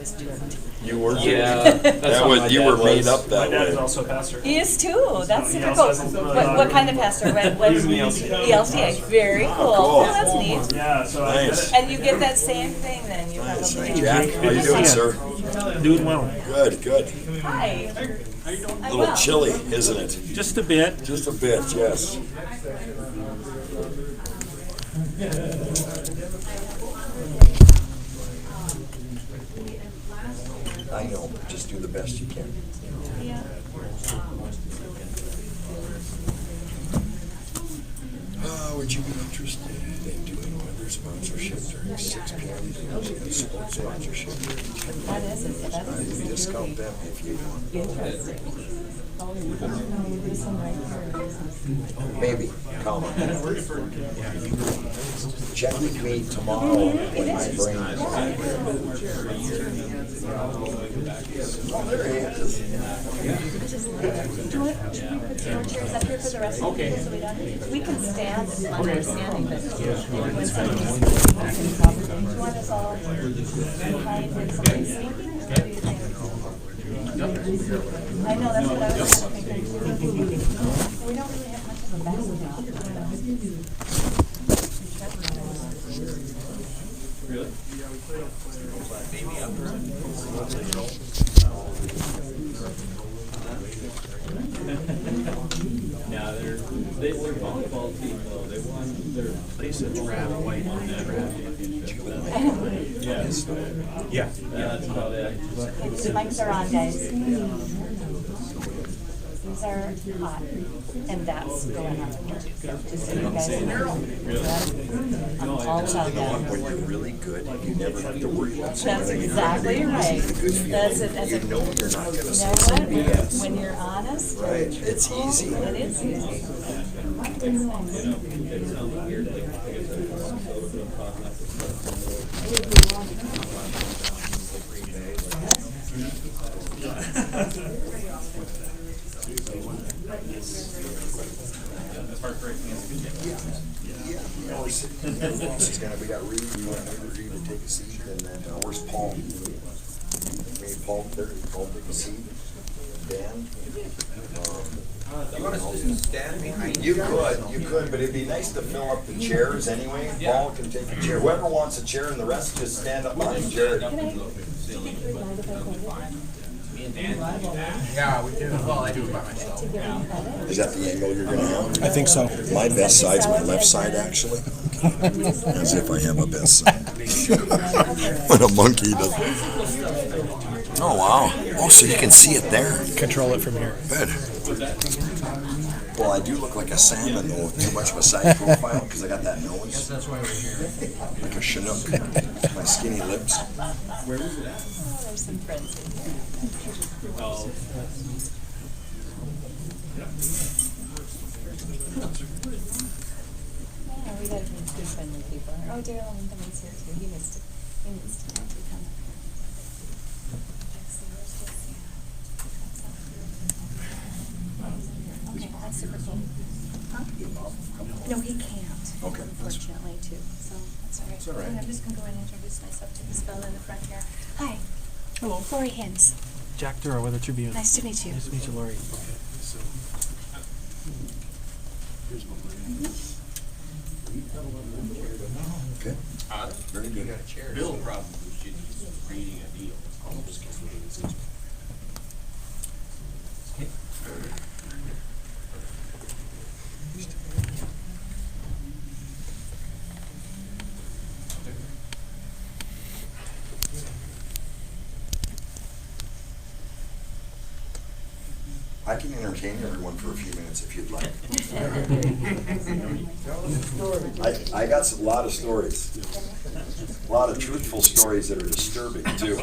was doomed. You were? Yeah. That was, you were made up My that dad is way. also a pastor. He is too. That's So he super also cool. has a really What lot kind of pastor? What He's an ELCA. ELCA. Very cool. cool. Oh, that's neat. Yeah, so I Nice. did it. And you get that same thing then. You Nice. probably Hi, do. Jack. How you doing, sir? Doing well. Good, good. Hi. A I'm little well. chilly, isn't it? Just a bit. Just a bit, yes. I know, just do the best you can. Yeah. Would you be interested in doing weather sponsorship during 6 p.m. Sports sponsorship? That is I would discount them if you want. interesting. Maybe, comma. Check with me tomorrow when my brain is. Oh, there he is. Do you want to put some chairs up here for the rest of the day so we don't? We can stand as long as we're standing, but when somebody's do you want us all behind when somebody's speaking? Or what do you think? I know, that's what I was thinking. We don't really have much of a backdrop. Really? Now they're volleyball team though. They won their place at draft white on that draft championship. Yeah. That's about it. The mics are on, guys. These are hot, and that's going on with here. Just so you guys know. I'm all about You know what, that. when you're really good, you never have to worry about That's something. exactly right. That's it. That's You it. know you're not going to You know say what? something else. When you're honest, Right, it's easy. it is easy. Yeah, we're sitting, we got Reed, we want Reed to take a seat, and then, where's Paul? Me, Paul, Paul take a seat, Dan. You want us to just stand behind You could, but it'd be nice to fill up the chairs anyway. Paul can take a chair, whoever wants a chair, and the rest just stand up behind Jared. Yeah, we do. Well, I do it by myself. Is that the angle you're gonna have? I think so. My best side's my left side, actually. As if I have a best side. When a monkey does. Oh, wow. Oh, so you can see it there. Control it from here. Good. Well, I do look like a salmon, though, with too much of a side profile, because I got that nose. That's why we're here. Like a Chinook. My skinny lips. Oh, there's some friends in here. Yeah, we got good friendly people. Oh, Daryl Mindeman's here too. He needs to come. Okay, that's super cool. Huh? No, he can't. Okay. Unfortunately, too. So that's all right. It's all right. I'm just gonna go and introduce myself to this fellow in the front here. Hi. Hello. Lori Hins. Jack Durrow, Weather Tribune. Nice to meet you. Nice to meet you, Lori. Okay. Very You good. got a chair. Bill probably should be reading a deal. I can entertain everyone for a few minutes if you'd like. I got a lot of stories. A lot of truthful stories that are disturbing too,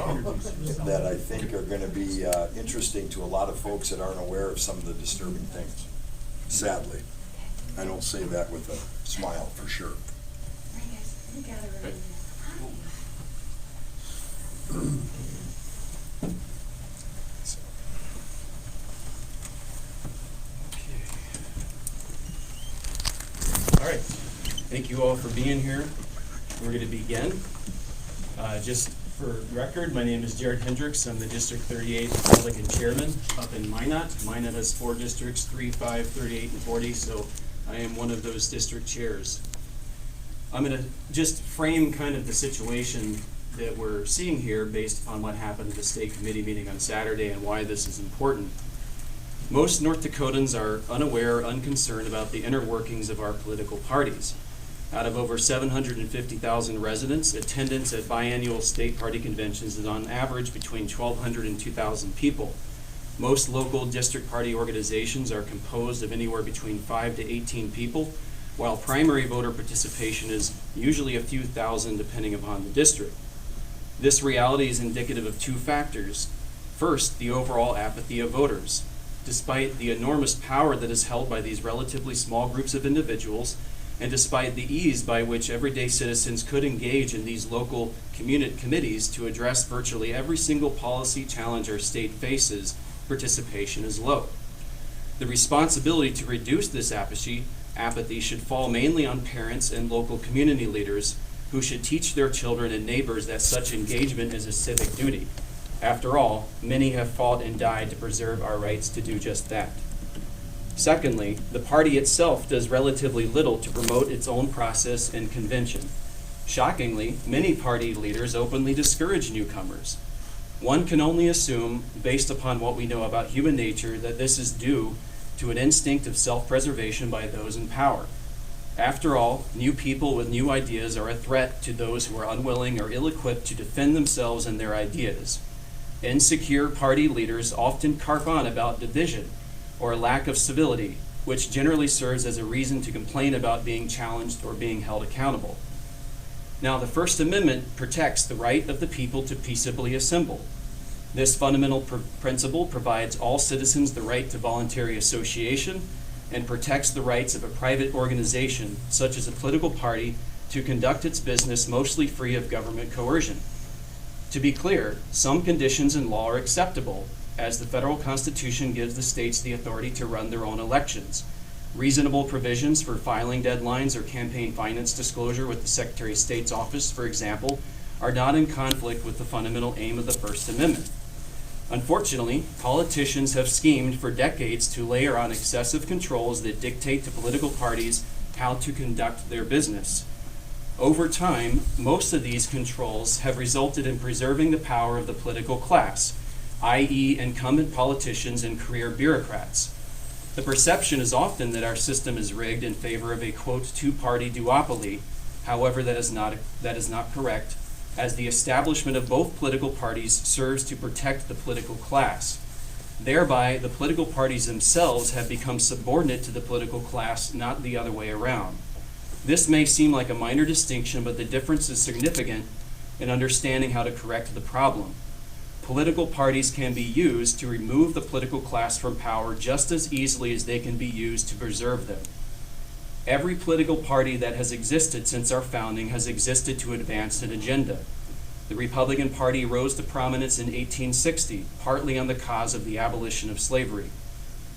that I think are going to be interesting to a lot of folks that aren't aware of some of the disturbing things. Sadly. I don't say that with a smile, for sure. All right, thank you all for being here. We're going to begin. Just For record, my name is Jared Hendricks. I'm the District 38 Republican Chairman up in Minot. Minot has 4 districts, 3, 5, 38, and 40, so I am one of those district chairs. I'm going to just frame kind of the situation that we're seeing here based upon what happened at the state committee meeting on Saturday and why this is important. Most North Dakotans are unaware or unconcerned about the inner workings of our political parties. Out of over 750,000 residents, attendance at biannual state party conventions is on average between 1,200 and 2,000 people. Most local district party organizations are composed of anywhere between 5 to 18 people, while primary voter participation is usually a few thousand depending upon the district. This reality is indicative of 2 factors. First, the overall apathy of voters. Despite the enormous power that is held by these relatively small groups of individuals, and despite the ease by which everyday citizens could engage in these local committees to address virtually every single policy challenge our state faces, participation is low. The responsibility to reduce this apathy should fall mainly on parents and local community leaders who should teach their children and neighbors that such engagement is a civic duty. After all, many have fought and died to preserve our rights to do just that. Secondly, the party itself does relatively little to promote its own process and convention. Shockingly, many party leaders openly discourage newcomers. One can only assume, based upon what we know about human nature, that this is due to an instinct of self-preservation by those in power. After all, new people with new ideas are a threat to those who are unwilling or ill-equipped to defend themselves and their ideas. Insecure party leaders often carp on about division or lack of civility, which generally serves as a reason to complain about being challenged or being held accountable. Now, the First Amendment protects the right of the people to peaceably assemble. This fundamental principle provides all citizens the right to voluntary association and protects the rights of a private organization, such as a political party, to conduct its business mostly free of government coercion. To be clear, some conditions in law are acceptable, as the federal Constitution gives the states the authority to run their own elections. Reasonable provisions for filing deadlines or campaign finance disclosure with the Secretary of State's office, for example, are not in conflict with the fundamental aim of the First Amendment. Unfortunately, politicians have schemed for decades to layer on excessive controls that dictate to political parties how to conduct their business. Over time, most of these controls have resulted in preserving the power of the political class, i.e. incumbent politicians and career bureaucrats. The perception is often that our system is rigged in favor of a, quote, 2-party duopoly. However, that is not correct, as the establishment of both political parties serves to protect the political class. Thereby, the political parties themselves have become subordinate to the political class, not the other way around. This may seem like a minor distinction, but the difference is significant in understanding how to correct the problem. Political parties can be used to remove the political class from power just as easily as they can be used to preserve them. Every political party that has existed since our founding has existed to advance an agenda. The Republican Party rose to prominence in 1860, partly on the cause of the abolition of slavery.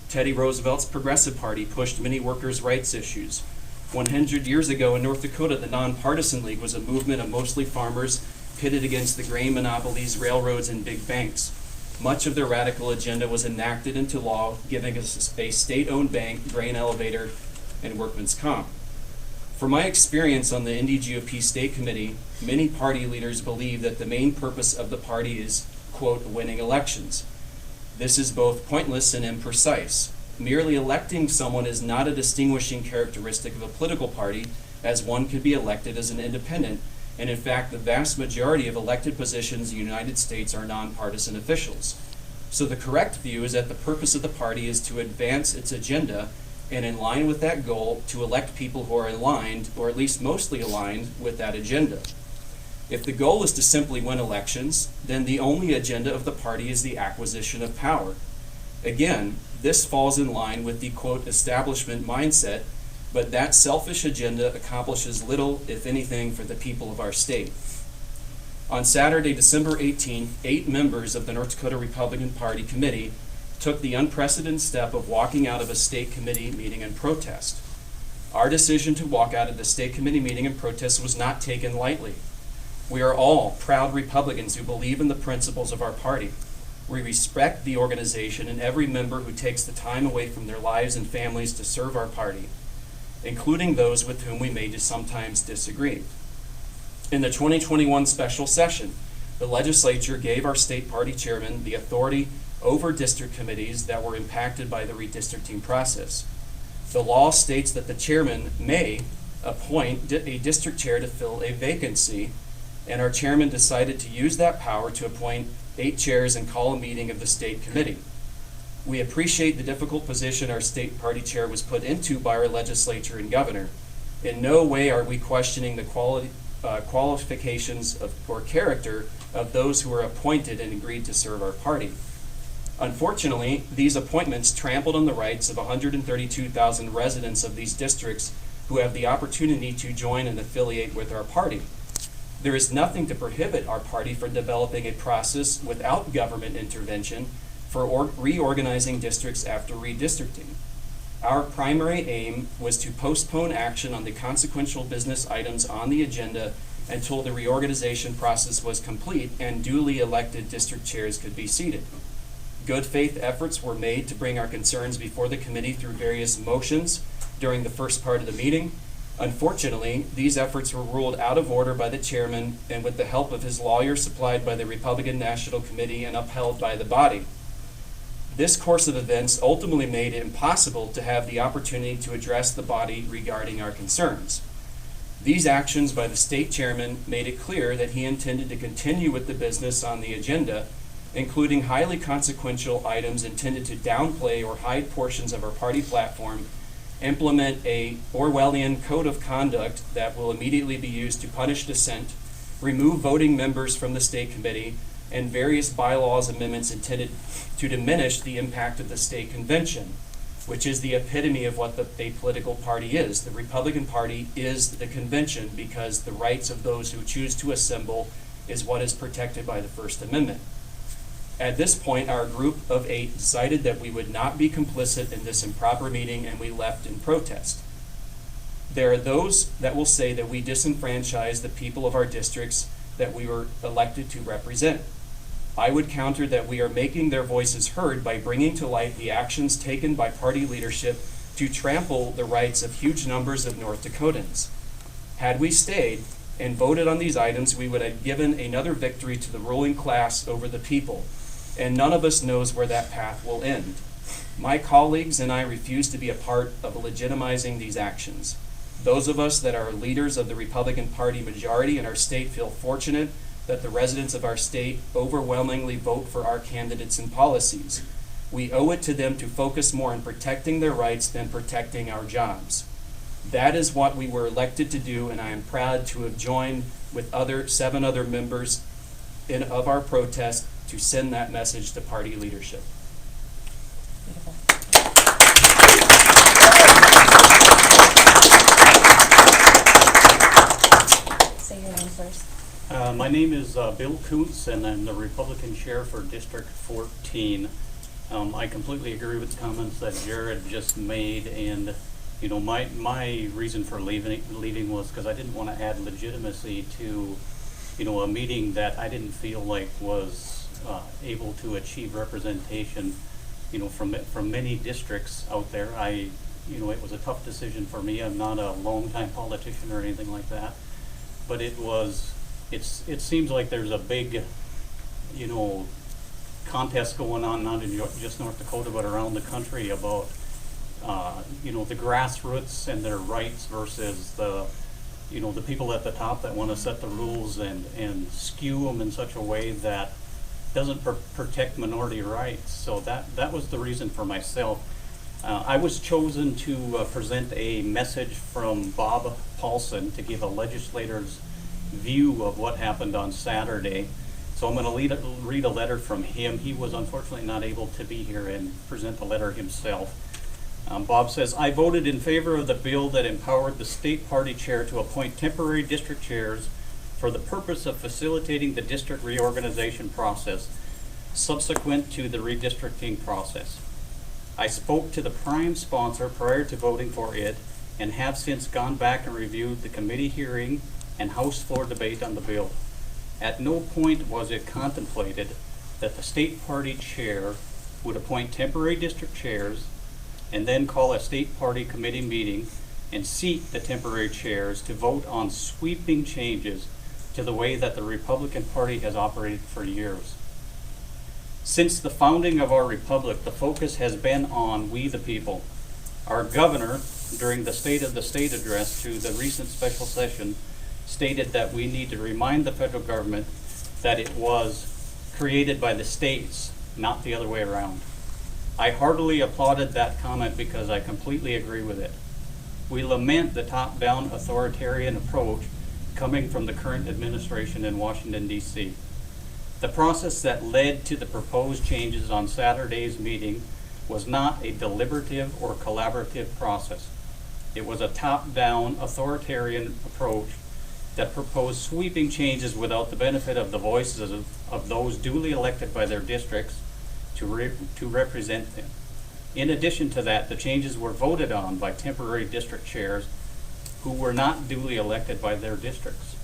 Teddy Roosevelt's Progressive Party pushed many workers' rights issues. 100 years ago in North Dakota, the Nonpartisan League was a movement of mostly farmers pitted against the grain monopolies, railroads, and big banks. Much of their radical agenda was enacted into law, giving us a state-owned bank, grain elevator, and workman's comp. From my experience on the Indy GOP State Committee, many party leaders believe that the main purpose of the party is, quote, winning elections. This is both pointless and imprecise. Merely electing someone is not a distinguishing characteristic of a political party, as one could be elected as an independent, and in fact, the vast majority of elected positions in the United States are nonpartisan officials. So the correct view is that the purpose of the party is to advance its agenda, and in line with that goal, to elect people who are aligned, or at least mostly aligned, with that agenda. If the goal is to simply win elections, then the only agenda of the party is the acquisition of power. Again, this falls in line with the, quote, establishment mindset, but that selfish agenda accomplishes little, if anything, for the people of our state. On Saturday, December 18th, 8 members of the North Dakota Republican Party Committee took the unprecedented step of walking out of a state committee meeting in protest. Our decision to walk out of the state committee meeting in protest was not taken lightly. We are all proud Republicans who believe in the principles of our party. We respect the organization and every member who takes the time away from their lives and families to serve our party, including those with whom we may sometimes disagree. In the 2021 special session, the legislature gave our state party chairman the authority over district committees that were impacted by the redistricting process. The law states that the chairman may appoint a district chair to fill a vacancy, and our chairman decided to use that power to appoint 8 chairs and call a meeting of the state committee. We appreciate the difficult position our state party chair was put into by our legislature and governor. In no way are we questioning the qualifications or character of those who are appointed and agreed to serve our party. Unfortunately, these appointments trampled on the rights of 132,000 residents of these districts who have the opportunity to join and affiliate with our party. There is nothing to prohibit our party from developing a process without government intervention for reorganizing districts after redistricting. Our primary aim was to postpone action on the consequential business items on the agenda until the reorganization process was complete and duly elected district chairs could be seated. Good faith efforts were made to bring our concerns before the committee through various motions during the first part of the meeting. Unfortunately, these efforts were ruled out of order by the chairman and with the help of his lawyer supplied by the Republican National Committee and upheld by the body. This course of events ultimately made it impossible to have the opportunity to address the body regarding our concerns. These actions by the state chairman made it clear that he intended to continue with the business on the agenda, including highly consequential items intended to downplay or hide portions of our party platform, implement a Orwellian code of conduct that will immediately be used to punish dissent, remove voting members from the state committee, and various bylaws amendments intended to diminish the impact of the state convention, which is the epitome of what a political party is. The Republican Party is the convention because the rights of those who choose to assemble is what is protected by the First Amendment. At this point, our group of 8 decided that we would not be complicit in this improper meeting, and we left in protest. There are those that will say that we disenfranchise the people of our districts that we were elected to represent. I would counter that we are making their voices heard by bringing to light the actions taken by party leadership to trample the rights of huge numbers of North Dakotans. Had we stayed and voted on these items, we would have given another victory to the ruling class over the people, and none of us knows where that path will end. My colleagues and I refuse to be a part of legitimizing these actions. Those of us that are leaders of the Republican Party majority in our state feel fortunate that the residents of our state overwhelmingly vote for our candidates and policies. We owe it to them to focus more on protecting their rights than protecting our jobs. That is what we were elected to do, and I am proud to have joined with 7 other members of our protest to send that message to party leadership. Say your name first. My name is Bill Kuntz, and I'm the Republican chair for District 14. I completely agree with the comments that Jared just made, and you know, my reason for leaving was because I didn't want to add legitimacy to, you know, a meeting that I didn't feel like was able to achieve representation, you know, from many districts out there. You know, it was a tough decision for me. I'm not a longtime politician or anything like that, but it seems like there's a big, you know, contest going on, not in just North Dakota, but around the country about, you know, the grassroots and their rights versus the, you know, the people at the top that want to set the rules and skew them in such a way that doesn't protect minority rights. So that was the reason for myself. I was chosen to present a message from Bob Paulson to give a legislator's view of what happened on Saturday. So I'm going to read a letter from him. He was unfortunately not able to be here and present the letter himself. Bob says, I voted in favor of the bill that empowered the state party chair to appoint temporary district chairs for the purpose of facilitating the district reorganization process subsequent to the redistricting process. I spoke to the prime sponsor prior to voting for it and have since gone back and reviewed the committee hearing and House floor debate on the bill. At no point was it contemplated that the state party chair would appoint temporary district chairs and then call a state party committee meeting and seat the temporary chairs to vote on sweeping changes to the way that the Republican Party has operated for years. Since the founding of our republic, the focus has been on we the people. Our governor, during the State of the State address to the recent special session, stated that we need to remind the federal government that it was created by the states, not the other way around. I heartily applauded that comment because I completely agree with it. We lament the top-down authoritarian approach coming from the current administration in Washington, D.C. The process that led to the proposed changes on Saturday's meeting was not a deliberative or collaborative process. It was a top-down authoritarian approach that proposed sweeping changes without the benefit of the voices of those duly elected by their districts to represent them. In addition to that, the changes were voted on by temporary district chairs who were not duly elected by their districts.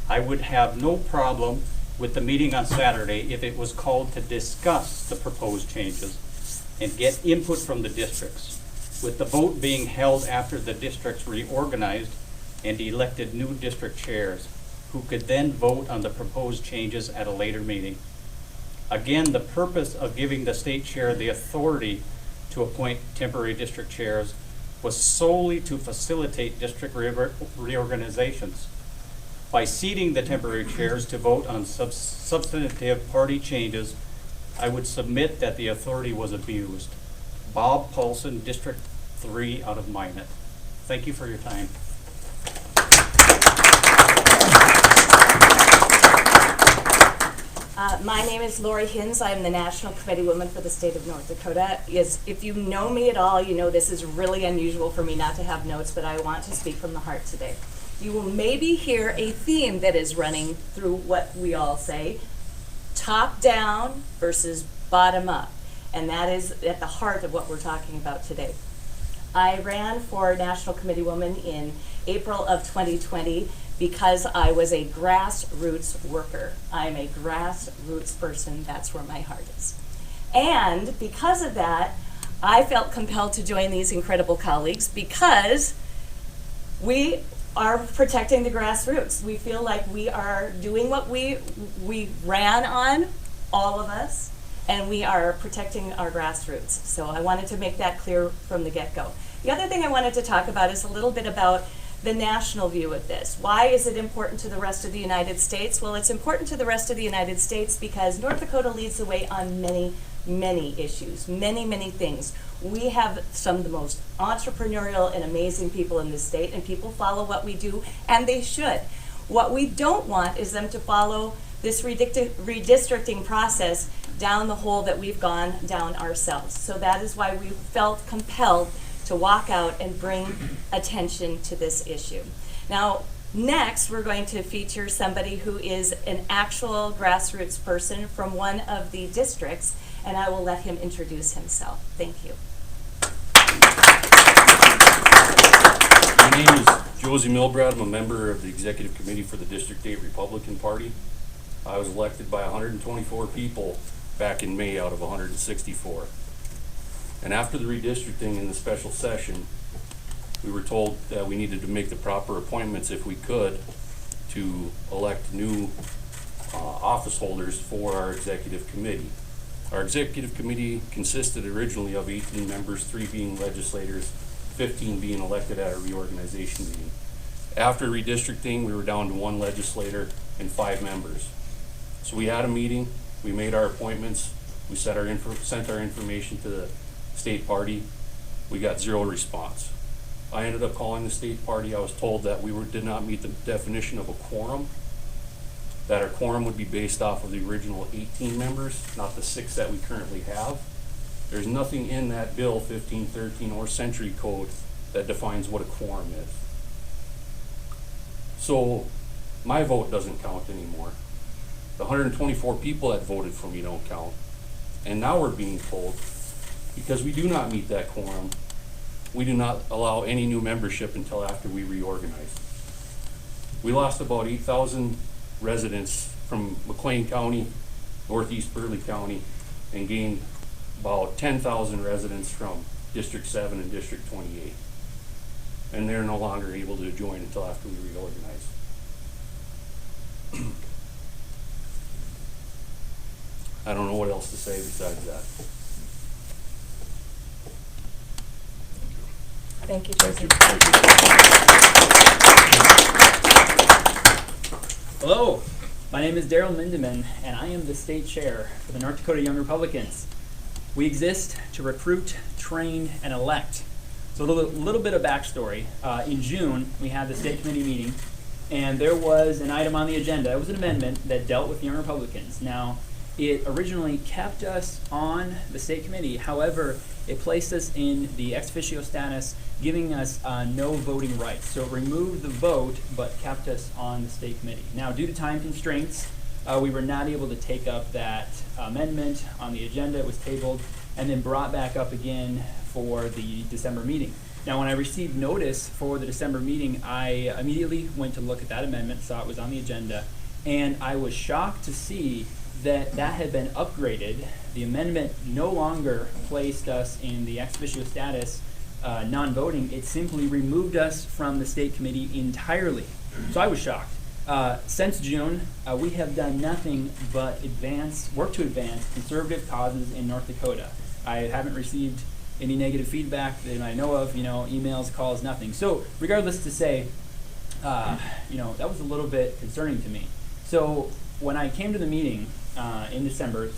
I would have no problem with the meeting on Saturday if it was called to discuss the proposed changes and get input from the districts, with the vote being held after the districts reorganized and elected new district chairs, who could then vote on the proposed changes at a later meeting. Again, the purpose of giving the state chair the authority to appoint temporary district chairs was solely to facilitate district reorganizations. By seating the temporary chairs to vote on substantive party changes, I would submit that the authority was abused. Bob Paulson, District 3 out of Minot. Thank you for your time. My name is Lori Hinz. I'm the National Committee Woman for the state of North Dakota. If you know me at all, you know this is really unusual for me not to have notes, but I want to speak from the heart today. You will maybe hear a theme that is running through what we all say, top down versus bottom up. And that is at the heart of what we're talking about today. I ran for National Committee Woman in April of 2020 because I was a grassroots worker. I'm a grassroots person. That's where my heart is. And because of that, I felt compelled to join these incredible colleagues because we are protecting the grassroots. We feel like we are doing what we ran on, all of us, and we are protecting our grassroots. So I wanted to make that clear from the get-go. The other thing I wanted to talk about is a little bit about the national view of this. Why is it important to the rest of the United States? Well, it's important to the rest of the United States because North Dakota leads the way on many, many issues, many, many things. We have some of the most entrepreneurial and amazing people in this state, and people follow what we do, and they should. What we don't want is them to follow this redistricting process down the hole that we've gone down ourselves. So that is why we felt compelled to walk out and bring attention to this issue. Now, next, we're going to feature somebody who is an actual grassroots person from one of the districts, and I will let him introduce himself. Thank you. My name is Josie Milbrad. I'm a member of the Executive Committee for the District 8 Republican Party. I was elected by 124 people back in May out of 164. And after the redistricting in the special session, we were told that we needed to make the proper appointments if we could to elect new office holders for our executive committee. Our executive committee consisted originally of 18 members, 3 being legislators, 15 being elected at a reorganization meeting. After redistricting, we were down to 1 legislator and 5 members. So we had a meeting, we made our appointments, we sent our information to the state party. We got 0 response. I ended up calling the state party. I was told that we did not meet the definition of a quorum, that our quorum would be based off of the original 18 members, not the 6 that we currently have. There's nothing in that bill 1513 or Century Code that defines what a quorum is. So my vote doesn't count anymore. The 124 people that voted for me don't count. And now we're being told, because we do not meet that quorum, we do not allow any new membership until after we reorganize. We lost about 8,000 residents from McLean County, Northeast Burley County, and gained about 10,000 residents from District 7 and District 28. And they're no longer able to join until after we reorganize. I don't know what else to say besides that. Thank you, Josie. Hello, my name is Daryl Mindeman, and I am the state chair for the North Dakota Young Republicans. We exist to recruit, train, and elect. So a little bit of backstory. In June, we had the state committee meeting, and there was an item on the agenda. It was an amendment that dealt with Young Republicans. Now, it originally kept us on the state committee. However, it placed us in the ex officio status, giving us no voting rights. So it removed the vote, but kept us on the state committee. Now, due to time constraints, we were not able to take up that amendment on the agenda. It was tabled and then brought back up again for the December meeting. Now, when I received notice for the December meeting, I immediately went to look at that amendment, saw it was on the agenda, and I was shocked to see that that had been upgraded. The amendment no longer placed us in the ex officio status non-voting. It simply removed us from the state committee entirely. So I was shocked. Since June, we have done nothing but work to advance conservative causes in North Dakota. I haven't received any negative feedback that I know of, emails, calls, nothing. So regardless to say, that was a little bit concerning to me. So when I came to the meeting in December,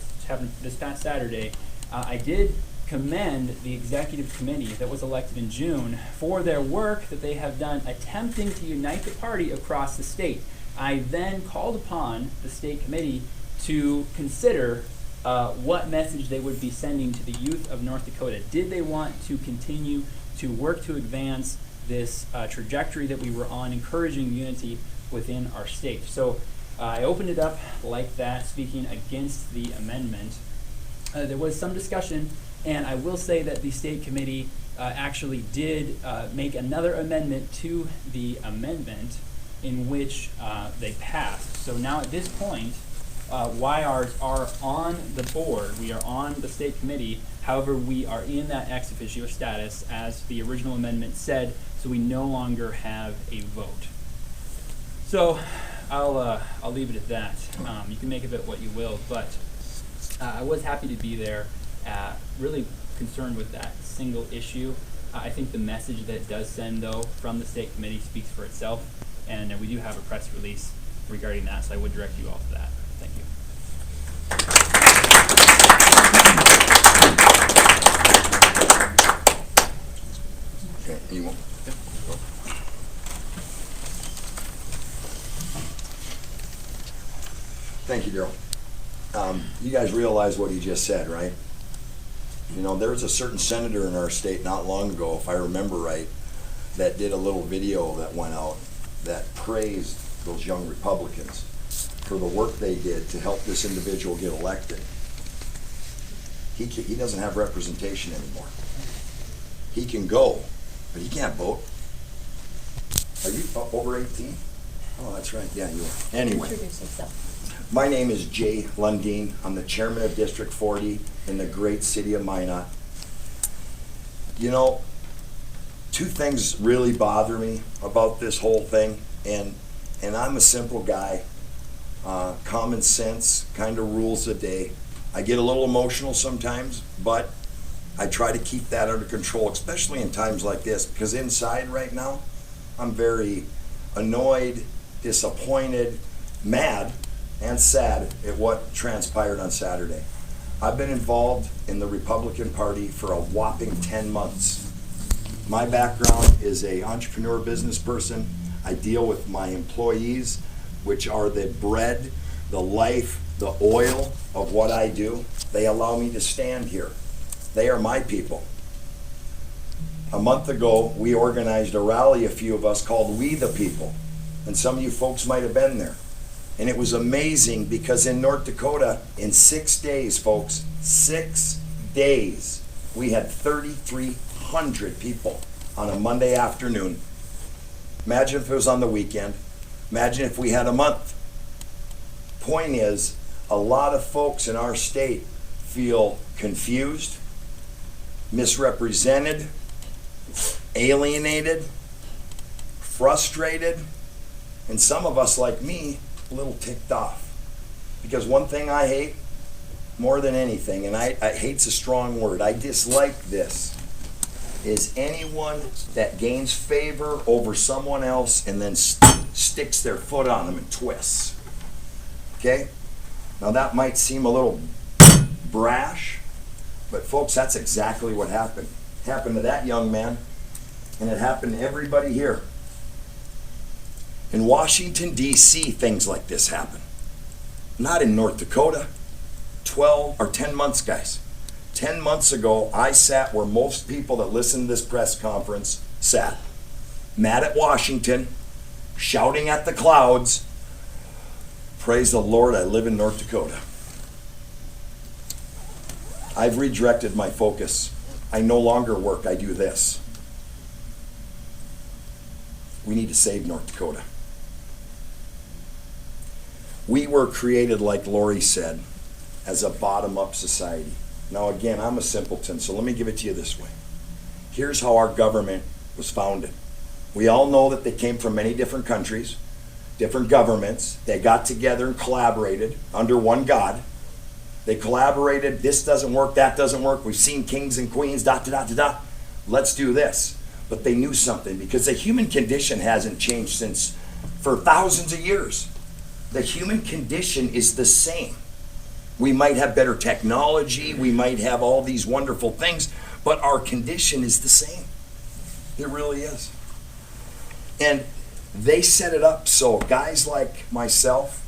this past Saturday, I did commend the executive committee that was elected in June for their work that they have done attempting to unite the party across the state. I then called upon the state committee to consider what message they would be sending to the youth of North Dakota. Did they want to continue to work to advance this trajectory that we were on, encouraging unity within our state? So I opened it up like that, speaking against the amendment. There was some discussion, and I will say that the state committee actually did make another amendment to the amendment in which they passed. So now at this point, YRs are on the board. We are on the state committee. However, we are in that ex officio status as the original amendment said, so we no longer have a vote. So I'll leave it at that. You can make of it what you will, but I was happy to be there, really concerned with that single issue. I think the message that it does send, though, from the state committee speaks for itself, and we do have a press release regarding that, so I would direct you all to that. Thank you. Okay, you want? Thank you, Daryl. You guys realize what he just said, right? There was a certain senator in our state not long ago, if I remember right, that did a little video that went out that praised those young Republicans for the work they did to help this individual get elected. He doesn't have representation anymore. He can go, but he can't vote. Are you over 18? Oh, that's right. Yeah, you are. Anyway. Introduce yourself. My name is Jay Lundeen. I'm the chairman of District 40 in the great city of Minot. Two things really bother me about this whole thing, and I'm a simple guy. Common sense kind of rules the day. I get a little emotional sometimes, but I try to keep that under control, especially in times like this, because inside right now, I'm very annoyed, disappointed, mad, and sad at what transpired on Saturday. I've been involved in the Republican Party for a whopping 10 months. My background is an entrepreneur business person. I deal with my employees, which are the bread, the life, the oil of what I do. They allow me to stand here. They are my people. A month ago, we organized a rally, a few of us, called We the People. And some of you folks might have been there. And it was amazing because in North Dakota, in 6 days, folks, 6 days, we had 3,300 people on a Monday afternoon. Imagine if it was on the weekend. Imagine if we had a month. Point is, a lot of folks in our state feel confused, misrepresented, alienated, frustrated, and some of us, like me, a little ticked off. Because one thing I hate more than anything, and I hate's a strong word, I dislike this, is anyone that gains favor over someone else and then sticks their foot on them and twists. Okay? Now that might seem a little brash, but folks, that's exactly what happened. It happened to that young man, and it happened to everybody here. In Washington, D.C., things like this happen. Not in North Dakota. 10 months, guys. 10 months ago, I sat where most people that listen to this press conference sat. Mad at Washington, shouting at the clouds, praise the Lord, I live in North Dakota. I've redirected my focus. I no longer work, I do this. We need to save North Dakota. We were created, like Lori said, as a bottom-up society. Now again, I'm a simpleton, so let me give it to you this way. Here's how our government was founded. We all know that they came from many different countries, different governments. They got together and collaborated under one God. They collaborated, this doesn't work, that doesn't work. We've seen kings and queens, Let's do this. But they knew something, because the human condition hasn't changed for thousands of years. The human condition is the same. We might have better technology, we might have all these wonderful things, but our condition is the same. It really is. And they set it up so guys like myself,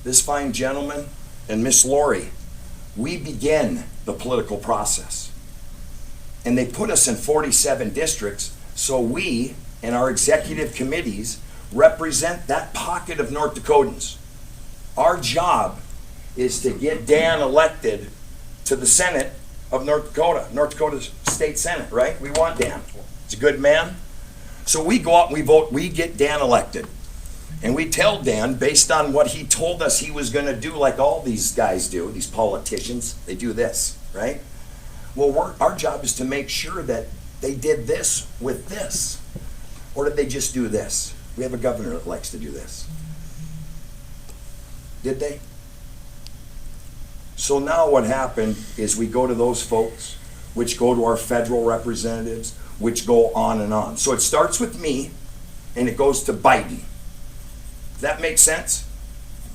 this fine gentleman, and Miss Lori, we begin the political process. And they put us in 47 districts so we and our executive committees represent that pocket of North Dakotans. Our job is to get Dan elected to the Senate of North Dakota State Senate, right? We want Dan. He's a good man. So we go out and we vote, we get Dan elected. And we tell Dan, based on what he told us he was going to do, like all these guys do, these politicians, they do this, right? Well, our job is to make sure that they did this with this. Or did they just do this? We have a governor that likes to do this. Did they? So now what happened is we go to those folks, which go to our federal representatives, which go on and on. So it starts with me, and it goes to Biden. Does that make sense?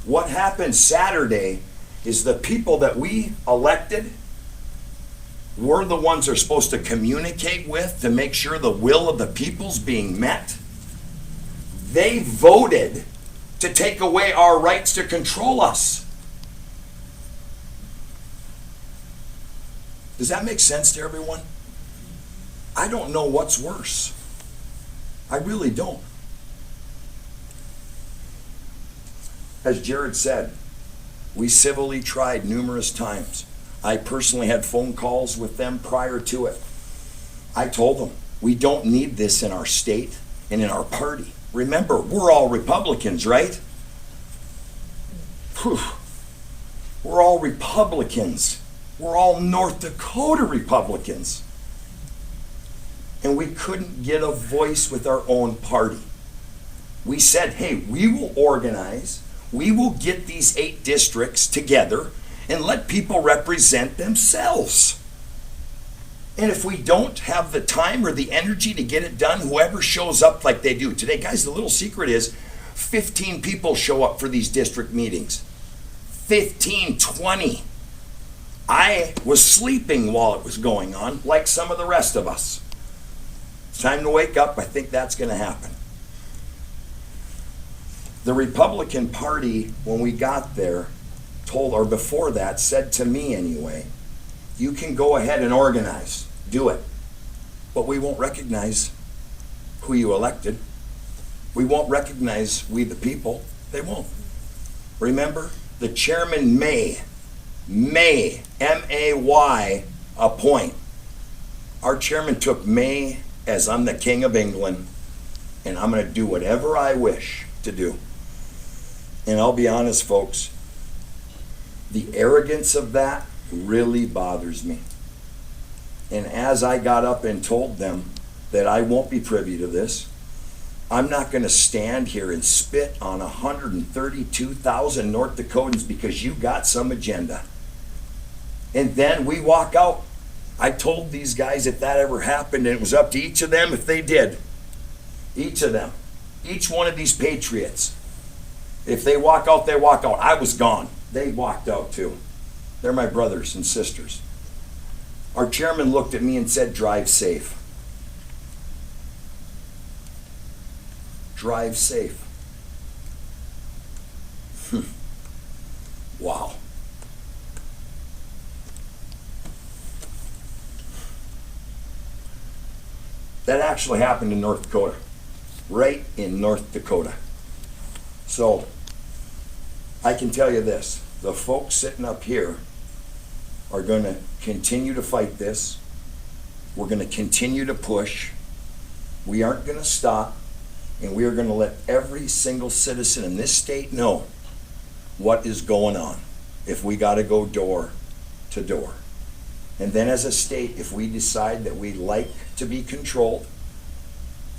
What happened Saturday is the people that we elected, we're the ones they're supposed to communicate with to make sure the will of the people's being met. They voted to take away our rights to control us. Does that make sense to everyone? I don't know what's worse. I really don't. As Jared said, we civilly tried numerous times. I personally had phone calls with them prior to it. I told them, we don't need this in our state and in our party. Remember, we're all Republicans, right? Whew. We're all Republicans. We're all North Dakota Republicans. And we couldn't get a voice with our own party. We said, hey, we will organize. We will get these 8 districts together and let people represent themselves. And if we don't have the time or the energy to get it done, whoever shows up like they do today, guys, the little secret is 15 people show up for these district meetings. 15, 20. I was sleeping while it was going on, like some of the rest of us. It's time to wake up. I think that's going to happen. The Republican Party, when we got there, or before that, said to me anyway, you can go ahead and organize, do it, but we won't recognize who you elected. We won't recognize we the people. They won't. Remember, the chairman may, M-A-Y, appoint. Our chairman took may as I'm the King of England, and I'm going to do whatever I wish to do. And I'll be honest, folks, The arrogance of that really bothers me. And as I got up and told them that I won't be privy to this, I'm not going to stand here and spit on 132,000 North Dakotans because you got some agenda. And then we walk out. I told these guys if that ever happened, and it was up to each of them if they did. Each of them. Each one of these patriots. If they walk out, they walk out. I was gone. They walked out too. They're my brothers and sisters. Our chairman looked at me and said, drive safe. Drive safe. Wow. That actually happened in North Dakota. Right in North Dakota. So, I can tell you this. The folks sitting up here are going to continue to fight this. We're going to continue to push. We aren't going to stop. And we are going to let every single citizen in this state know what is going on if we got to go door to door. And then as a state, if we decide that we like to be controlled,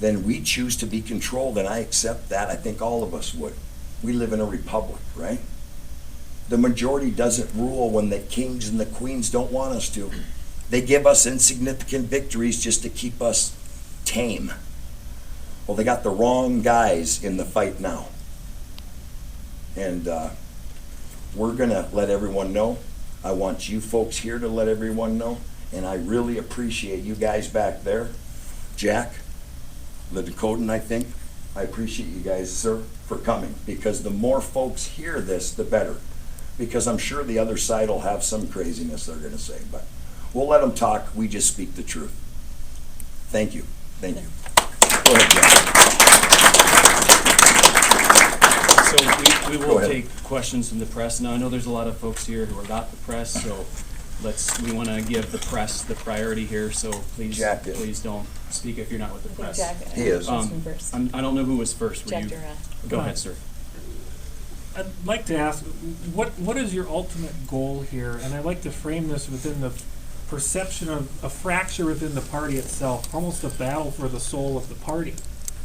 then we choose to be controlled, and I accept that. I think all of us would. We live in a republic, right? The majority doesn't rule when the kings and the queens don't want us to. They give us insignificant victories just to keep us tame. Well, they got the wrong guys in the fight now. And we're going to let everyone know. I want you folks here to let everyone know. And I really appreciate you guys back there. Jack, the Dakotan, I think. I appreciate you guys, sir, for coming. Because the more folks hear this, the better. Because I'm sure the other side will have some craziness they're going to say. But we'll let them talk. We just speak the truth. Thank you. Thank you. Go ahead, Jack. So we will take questions from the press. Now, I know there's a lot of folks here who are not the press, so we want to give the press the priority here, so please don't speak if you're not with the press. He is. I don't know who was first. Jack Were you? Durant. Go ahead, sir. I'd like to ask, what is your ultimate goal here? And I'd like to frame this within the perception of a fracture within the party itself, almost a battle for the soul of the party.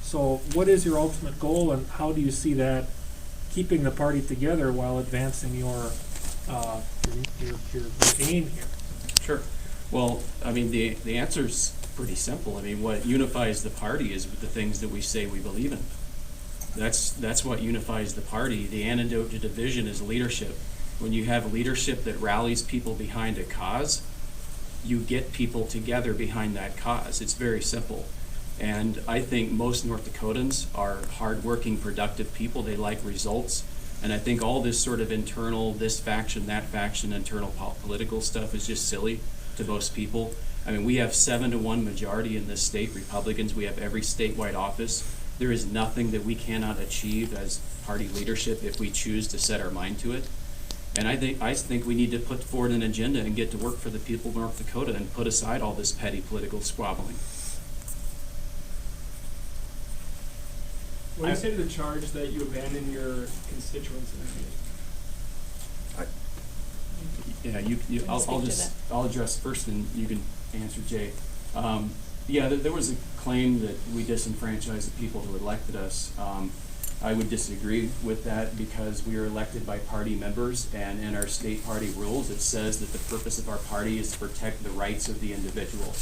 So what is your ultimate goal, and how do you see that keeping the party together while advancing your aim here? Sure. Well, I mean, the answer's pretty simple. I mean, what unifies the party is the things that we say we believe in. That's what unifies the party. The antidote to division is leadership. When you have leadership that rallies people behind a cause, you get people together behind that cause. It's very simple. And I think most North Dakotans are hardworking, productive people. They like results. And I think all this sort of internal, this faction, that faction, internal political stuff is just silly to most people. I mean, we have 7-1 majority in this state, Republicans. We have every statewide office. There is nothing that we cannot achieve as party leadership if we choose to set our mind to it. And I think we need to put forward an agenda and get to work for the people of North Dakota and put aside all this petty political squabbling. What do you say to the charge that you abandon your constituents in the Yeah, I'll address first, and you can answer, Jay. There was a claim that we disenfranchised the people who elected us. I would disagree with that because we are elected by party members, and in our state party rules, it says that the purpose of our party is to protect the rights of the individual.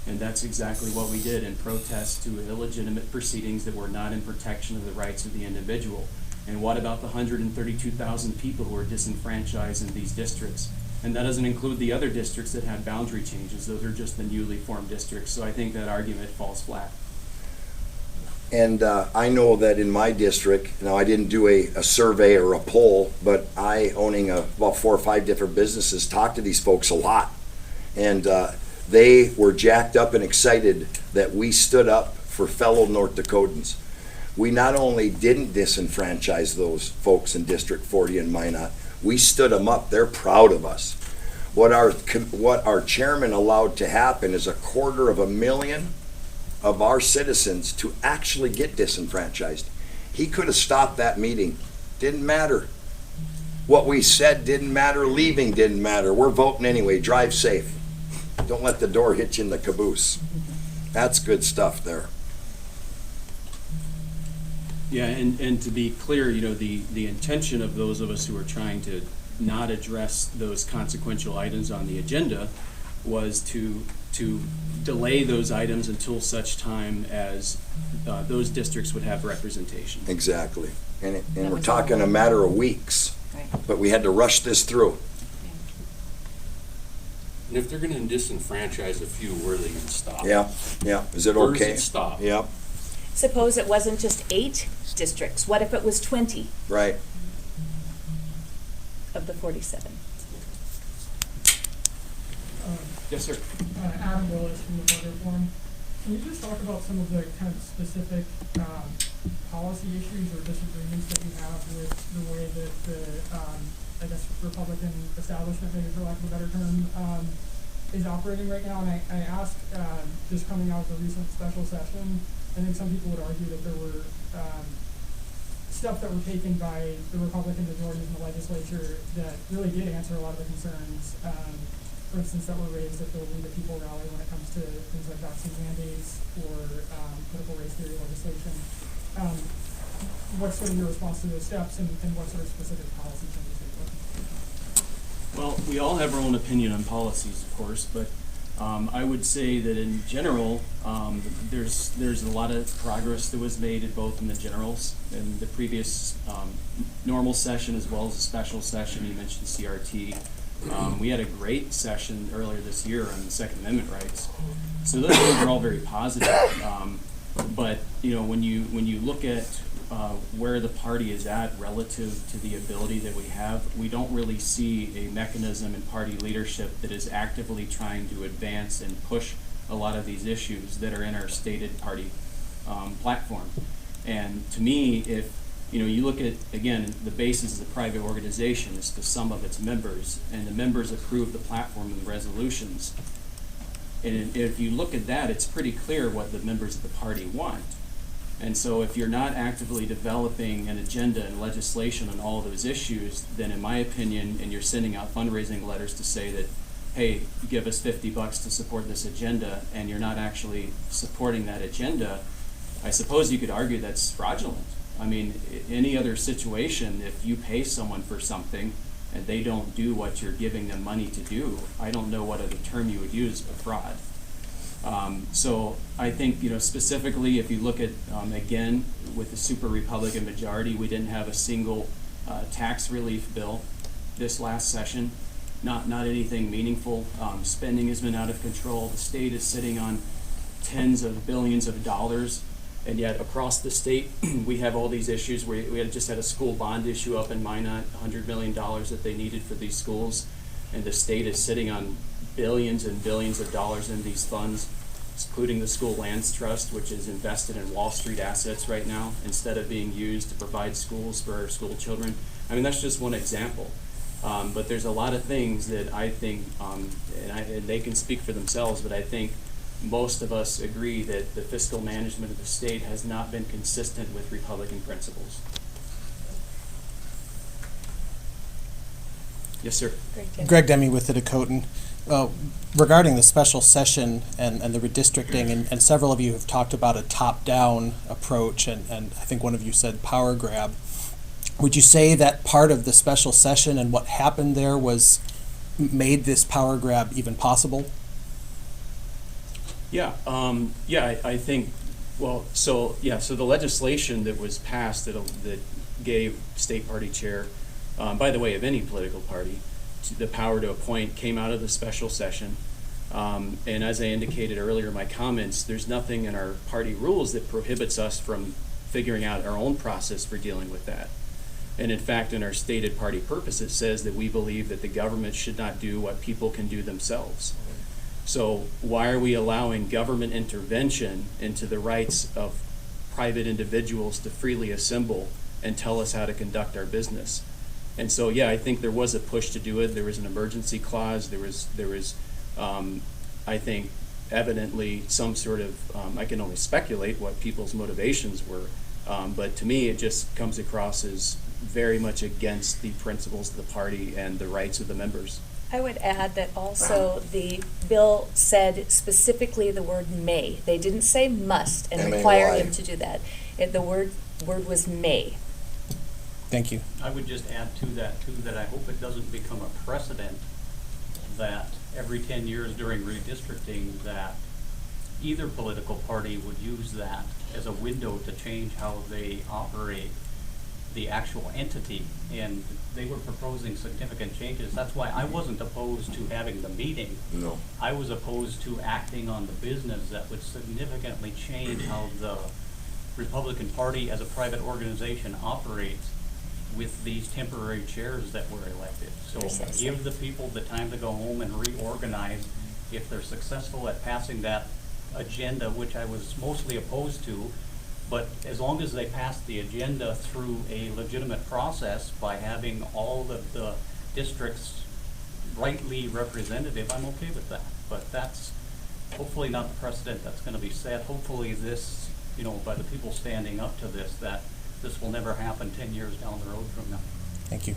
And that's exactly what we did in protest to illegitimate proceedings that were not in protection of the rights of the individual. And what about the 132,000 people who are disenfranchised in these districts? And that doesn't include the other districts that had boundary changes. Those are just the newly formed districts. So I think that argument falls flat. And I know that in my district, now I didn't do a survey or a poll, but I, owning about 4 or 5 different businesses, talked to these folks a lot. And they were jacked up and excited that we stood up for fellow North Dakotans. We not only didn't disenfranchise those folks in District 40 and Minot, we stood them up. They're proud of us. What our chairman allowed to happen is 250,000 of our citizens to actually get disenfranchised. He could have stopped that meeting. Didn't matter. What we said didn't matter, leaving didn't matter. We're voting anyway. Drive safe. Don't let the door hit you in the caboose. That's good stuff there. Yeah, and to be clear, you know, the intention of those of us who are trying to not address those consequential items on the agenda was to delay those items until such time as those districts would have representation. Exactly. And we're talking a matter of weeks. Right. But we had to rush this through. And if they're gonna disenfranchise a few, where are they gonna stop? Yeah, yeah. Is it Where does okay? it stop? Yep, Suppose it wasn't just 8 districts. What if it was 20 right. of the 47? Yes, sir. Adam Willis from the Border Forum. Can you just talk about some of the kind of specific policy issues or disagreements that you have with the way that the, I guess, Republican establishment, maybe for lack of a better term, is operating right now? And I ask, just coming out of the recent special session, I think some people would argue that there were steps that were taken by the Republican majorities in the legislature that really did answer a lot of the concerns, for instance, that were raised at the We the People rally when it comes to things like vaccine mandates or critical race theory legislation. What's sort of your response to those steps, and what sort of specific policy changes are you looking for? Well, we all have our own opinion on policies, of course, but I would say that in general, there's a lot of progress that was made at both in the generals in the previous normal session as well as the special session. You mentioned CRT. We had a great session earlier this year on the Second Amendment rights. So those things are all very positive. But you know, when you look at where the party is at relative to the ability that we have, we don't really see a mechanism in party leadership that is actively trying to advance and push a lot of these issues that are in our stated party platform. And to me, if you know, you look at, again, the basis of the private organization is the sum of its members, and the members approve the platform and the resolutions. And if you look at that, it's pretty clear what the members of the party want. And so if you're not actively developing an agenda and legislation on all those issues, then in my opinion, and you're sending out fundraising letters to say that, hey, give us $50 to support this agenda, and you're not actually supporting that agenda, I suppose you could argue that's fraudulent. I mean, any other situation, if you pay someone for something and they don't do what you're giving them money to do, I don't know what other term you would use but fraud. So I think, you know, specifically if you look at, again, with the super Republican majority, we didn't have a single tax relief bill this last session. Not anything meaningful. Spending has been out of control. The state is sitting on tens of billions of dollars. And yet across the state, we have all these issues. We had just had a school bond issue up in Minot, $100 million that they needed for these schools. And the state is sitting on billions and billions of dollars in these funds, including the School Lands Trust, which is invested in Wall Street assets right now, instead of being used to provide schools for our school children. I mean, that's just one example. But there's a lot of things that I think, and they can speak for themselves, but I think most of us agree that the fiscal management of the state has not been consistent with Republican principles. Yes, sir. Greg Demme with the Dakotan. Regarding the special session and the redistricting, and several of you have talked about a top-down approach, and I think one of you said power grab. Would you say that part of the special session and what happened there made this power grab even possible? Yeah, I think, well, so the legislation that was passed that gave state party chair, by the way, of any political party, the power to appoint came out of the special session. And as I indicated earlier in my comments, there's nothing in our party rules that prohibits us from figuring out our own process for dealing with that. And in fact, in our stated party purpose, it says that we believe that the government should not do what people can do themselves. So why are we allowing government intervention into the rights of private individuals to freely assemble and tell us how to conduct our business? And so, yeah, I think there was a push to do it. There was an emergency clause. There was, I think, evidently some sort of, I can only speculate what people's motivations were. But to me, it just comes across as very much against the principles of the party and the rights of the members. I would add that also the bill said specifically the word may. They didn't say must and M-A-Y. require him to do that. The word was may. Thank you. I would just add to that too, that I hope it doesn't become a precedent that every 10 years during redistricting that either political party would use that as a window to change how they operate the actual entity. And they were proposing significant changes. That's why I wasn't opposed to having the meeting. No. I was opposed to acting on the business that would significantly change how the Republican Party as a private organization operates with these temporary chairs that were elected. So Precisely. give the people the time to go home and reorganize. If they're successful at passing that agenda, which I was mostly opposed to, but as long as they pass the agenda through a legitimate process by having all of the districts rightly representative, I'm okay with that. But that's hopefully not the precedent that's going to be set. Hopefully this, by the people standing up to this, that this will never happen 10 years down the road from now. Thank you.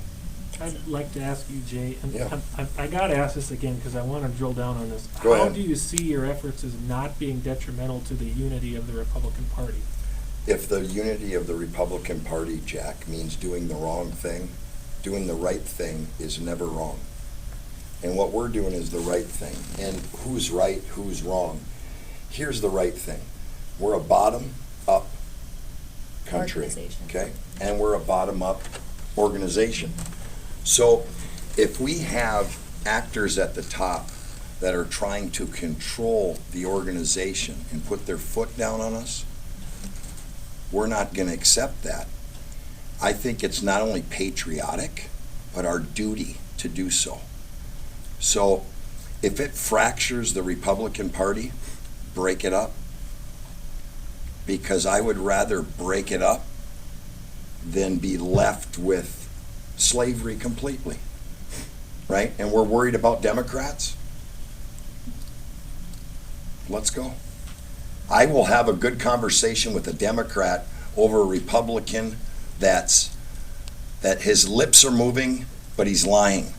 I'd like to ask you, Jay, and Yeah. I gotta ask this again because I want to drill down on this. Go How ahead. do you see your efforts as not being detrimental to the unity of the Republican Party? If the unity of the Republican Party, Jack, means doing the wrong thing, doing the right thing is never wrong. And what we're doing is the right thing. And who's right, who's wrong? Here's the right thing. We're a bottom-up country, Organization. okay? And we're a bottom-up organization. So if we have actors at the top that are trying to control the organization and put their foot down on us, we're not going to accept that. I think it's not only patriotic, but our duty to do so. So if it fractures the Republican Party, break it up. Because I would rather break it up than be left with slavery completely, right? And we're worried about Democrats? Let's go. I will have a good conversation with a Democrat over a Republican that his lips are moving, but he's lying.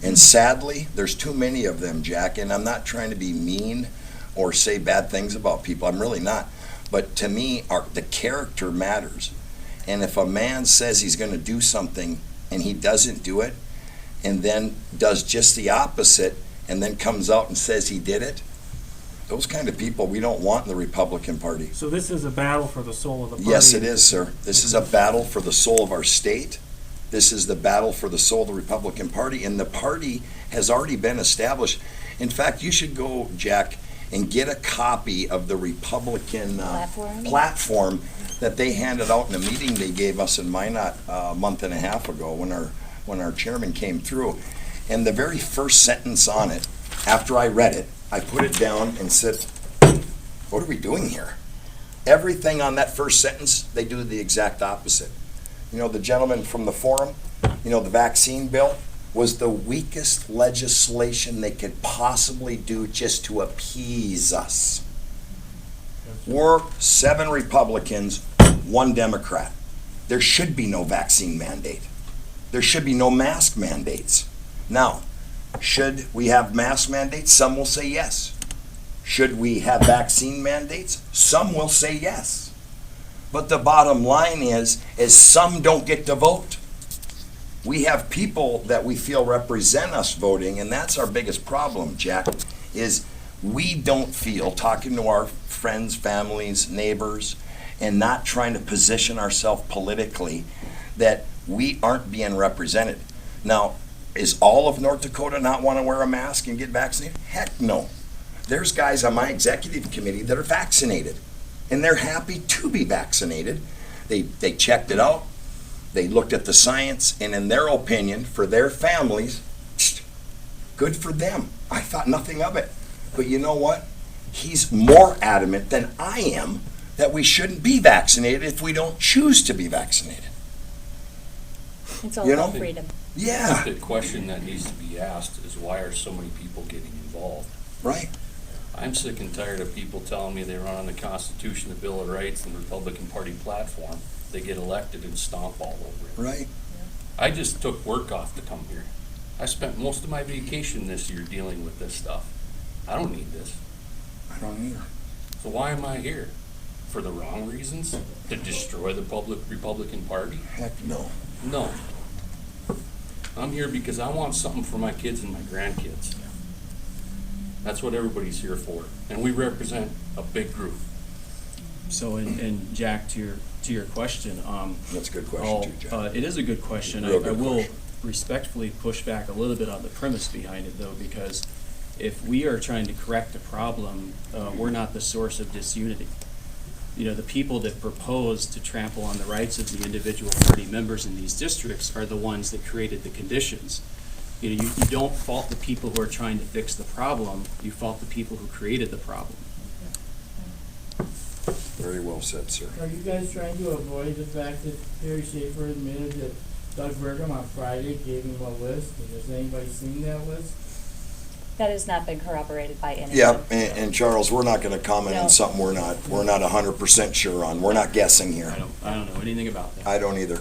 And sadly, there's too many of them, Jack, and I'm not trying to be mean or say bad things about people. I'm really not. But to me, the character matters. And if a man says he's going to do something and he doesn't do it, and then does just the opposite, and then comes out and says he did it, those kind of people we don't want in the Republican Party. So this is a battle for the soul of the party. Yes, it is, sir. This is a battle for the soul of our state. This is the battle for the soul of the Republican Party, and the party has already been established. In fact, you should go, Jack, and get a copy of the Republican platform that they handed out in a meeting they gave us in Minot a month and a half ago when our chairman came through. And the very first sentence on it, after I read it, I put it down and said, what are we doing here? Everything on that first sentence, they do the exact opposite. The gentleman from the forum, the vaccine bill was the weakest legislation they could possibly do just to appease us. We're 7 Republicans, 1 Democrat. There should be no vaccine mandate. There should be no mask mandates. Now, should we have mask mandates? Some will say yes. Should we have vaccine mandates? Some will say yes. But the bottom line is some don't get to vote. We have people that we feel represent us voting, and that's our biggest problem, Jack, is we don't feel, talking to our friends, families, neighbors, and not trying to position ourselves politically, that we aren't being represented. Now, is all of North Dakota not want to wear a mask and get vaccinated? Heck no. There's guys on my executive committee that are vaccinated, and they're happy to be vaccinated. They checked it out. They looked at the science, and in their opinion, for their families, good for them. I thought nothing of it. But you know what? He's more adamant than I am that we shouldn't be vaccinated if we don't choose to be vaccinated. It's all about freedom. Yeah. The question that needs to be asked is, why are so many people getting involved? Right. I'm sick and tired of people telling me they run on the Constitution, the Bill of Rights, and the Republican Party platform. They get elected and stomp all over it. Right. I just took work off to come here. I spent most of my vacation this year dealing with this stuff. I don't need this. I don't either. So why am I here? For the wrong reasons? To destroy the Republican Party? Heck no. No. I'm here because I want something for my kids and my grandkids. That's what everybody's here for. And we represent a big group. So, and Jack, to your question, That's a good question too, Jack. it is a good question. Real I good will question. respectfully push back a little bit on the premise behind it, though, because if we are trying to correct a problem, we're not the source of disunity. You know, the people that propose to trample on the rights of the individual party members in these districts are the ones that created the conditions. You know, you don't fault the people who are trying to fix the problem, you fault the people who created the problem. Very well said, sir. Are you guys trying to avoid the fact that Harry Schaefer admitted that Doug Burgum on Friday gave him a list, and has anybody seen that list? That has not been corroborated by anyone. Yeah, and Charles, we're not gonna comment No. on something we're not 100% sure on. We're not guessing here. I don't know anything about that. I don't either.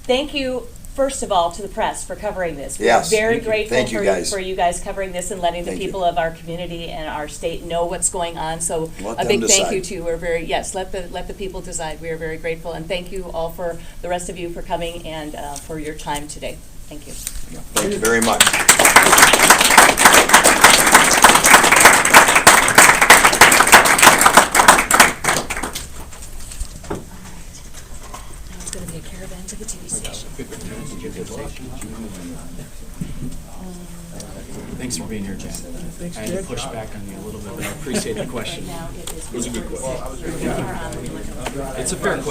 Thank you, first of all, to the press for covering this. Yes. We're very Thank you. grateful Thank you, guys. for you guys covering this and letting the Thank you. people of our community and our state know what's going on. So Let a them big thank you decide. to, let the people decide. We are very grateful, and thank you all for, the rest of you, for coming and for your time today. Thank you. Thank you very much. Now it's gonna be a caravan to the TV station. Thanks for being here, Jack. I had to push back on you a little bit, but I appreciate the question. Now it is. It was a good question. We are on the- It's a fair question.